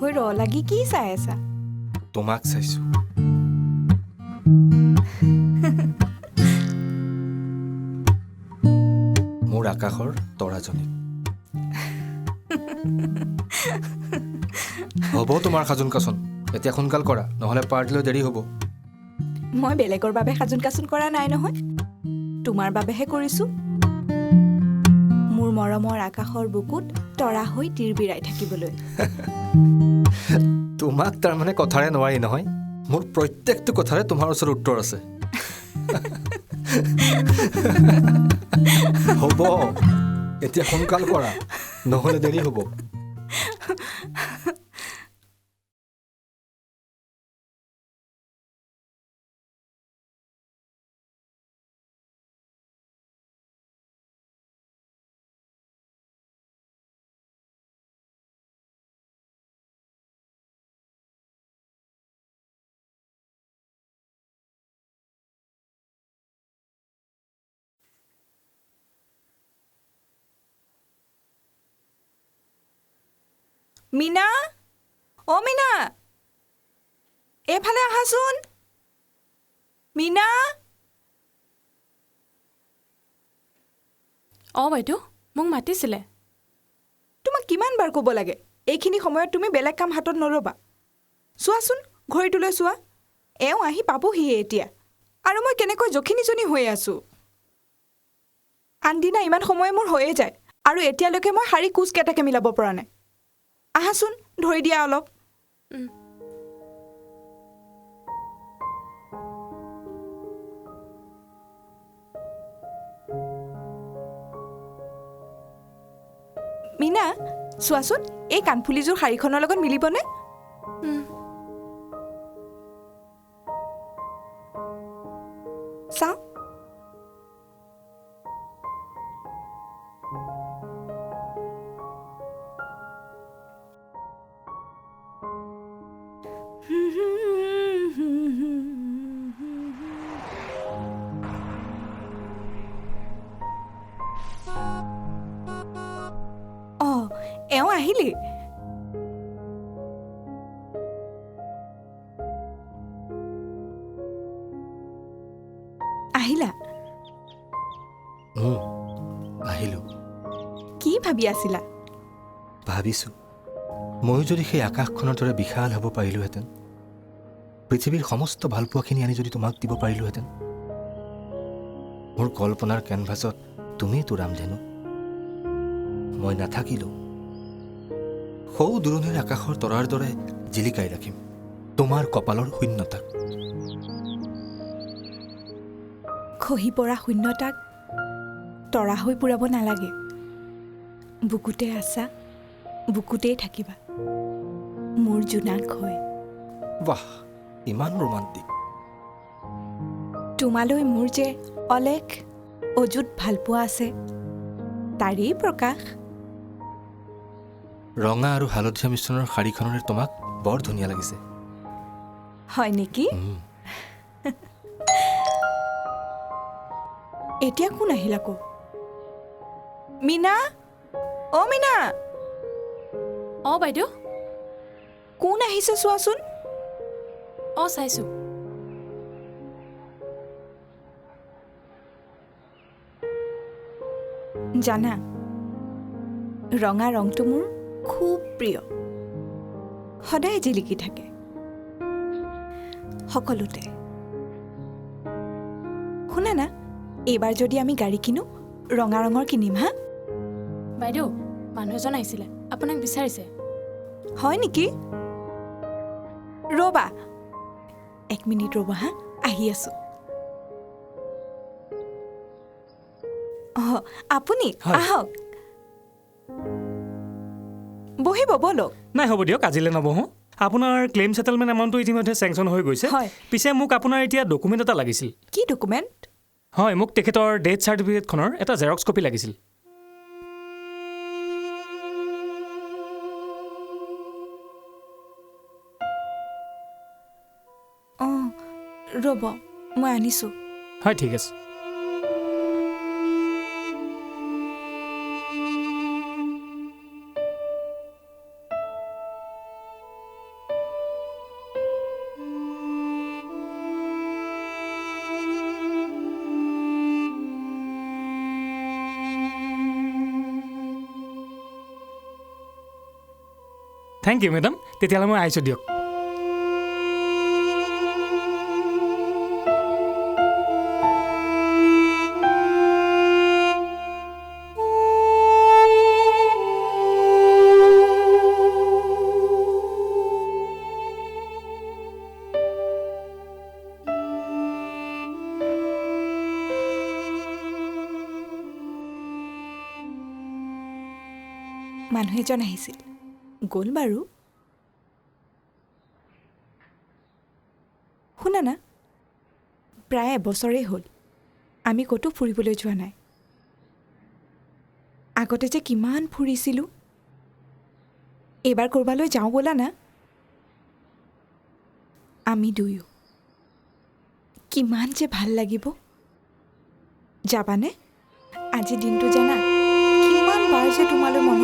হৈ ৰ লাগি কি চাই আছা? তোমাক চাইছো। মোৰ আকাশৰ তৰাজনী। হ'ব তোমাৰ সাজোন কাচোন, এতিয়া সোনকাল কৰা, নহ'লে পাৰ্টিলৈ দেৰি হ'ব। মই বেলেগৰ বাবে সাজোন কাচোন কৰা নাই নহয়, তোমাৰ বাবেহে কৰিছো। মোৰ মৰমৰ আকাশৰ বুকুত তৰা হৈ তিৰবিৰাই থাকিবলৈ। তোমাক তাৰমানে কথাৰে নোৱাৰি নহয়, মোৰ প্ৰত্যেকটো কথাৰে তোমাৰ ওচৰত উত্তৰ আছে। হ'ব, এতিয়া সোনকাল কৰা, নহ'লে দেৰি হ'ব। মীনা, অ মীনা, এইফালে আহাচোন। মীনা। অঁ বাইদেউ, মোক মাতিছিলে। তোমাক কিমান বাৰ ক'ব লাগে, এইখিনি সময়ত তুমি বেলেগ কাম হাতত নল'বা। চোৱাচোন ঘড়ীটোলৈ চোৱা, এওঁ আহি পাবহিয়ে এতিয়া, আৰু মই কেনেকৈ যখিনীজনী হৈ আছোঁ। আনদিনা ইমান সময় মোৰ হৈয়ে যায়, আৰু এতিয়ালৈকে মই শাৰী কোচকেইটাকে মিলাব পৰা নাই। আহাচোন ধৰি দিয়া অলপ। মীনা, চোৱাচোন এই কাণফুলিযোৰ শাৰীখনৰ লগত মিলিবনে? চাওঁ। এওঁ আহিলি? আহিলা? আহিলো। কি ভাবি আছিলা? ভাবিছো ময়ো যদি সেই আকাশখনৰ দৰে বিশাল হ'ব পাৰিলোহেঁতেন, পৃথিৱীৰ সমস্ত ভালপোৱাখিনি আনি যদি তোমাক দিব পাৰিলোহেঁতেন। মোৰ কল্পনাৰ কেনভাছত তুমিতো ৰামধেনু, মই নাথাকিলো সৌ দূৰণিৰ আকাশৰ তৰাৰ দৰে জিলিকাই ৰাখিম তোমাৰ কপালৰ শূন্যতাক। খহি পৰা শূন্যতাক তৰা হৈ পুৰাব নালাগে। বুকুতে আছা, বুকুতেই থাকিবা, মোৰ জোনাক হৈ। বাহ, ইমান ৰোমান্টিক। তোমালৈ মোৰ যে অলেখ অযুত ভালপোৱা আছে, তাৰেই প্ৰকাশ। ৰঙা আৰু হালধীয়া মিশ্ৰণৰ শাৰীখনৰে তোমাক বৰ ধুনীয়া লাগিছে। হয় নেকি? এতিয়া কোন আহিল আকৌ? মীনা, অ মীনা। অঁ বাইদেউ। কোন আহিছে চোৱাচোন। অঁ চাইছোঁ। জানা, ৰঙা ৰংটো মোৰ খুব প্ৰিয়, সদায় জিলিকি থাকে সকলোতে। শুনা না, এইবাৰ যদি আমি গাড়ী কিনো, ৰঙা ৰঙৰ কিনিম হা? বাইদেউ, মানুহ এজন আহিছিলে, আপোনাক বিচাৰিছে। হয় নেকি? ৰ'বা, 1 মিনিট ৰ'বা হা, আহি আছোঁ। আপুনি আহক, বহিব বলক। নাই হ'ব দিয়ক, আজিলৈ নবহোঁ। আপোনাৰ ক্লেইম ছেটেলমেণ্ট এমাউণ্টটো ইতিমধ্যে চেংচন হৈ গৈছে। পিছে মোক আপোনাৰ এতিয়া ডকুমেণ্ট এটা লাগিছিল। কি ডকুমেণ্ট? হয়, মোক তেখেতৰ ডেথ চাৰ্টিফিকেটখনৰ এটা জেৰক্স কপি লাগিছিল। অঁ ৰ'ব, মই আনিছোঁ। হয়, ঠিক আছে। থেংক ইউ মেডাম তেতিয়াহ'লে মই আহিছোঁ দিয়ক মানুহ এজন আহিছিল গ'ল বাৰু শুনা না প্ৰায় এবছৰেই হ'ল আমি ক'তো ফুৰিবলৈ যোৱা নাই আগতে যে কিমান ফুৰিছিলোঁ এইবাৰ ক'ৰবালৈ যাওঁ ব'লা না আমি দুয়ো কিমান যে ভাল লাগিব যাবানে আজি দিনটো জানা কিমান বাৰ যে তোমালৈ মনত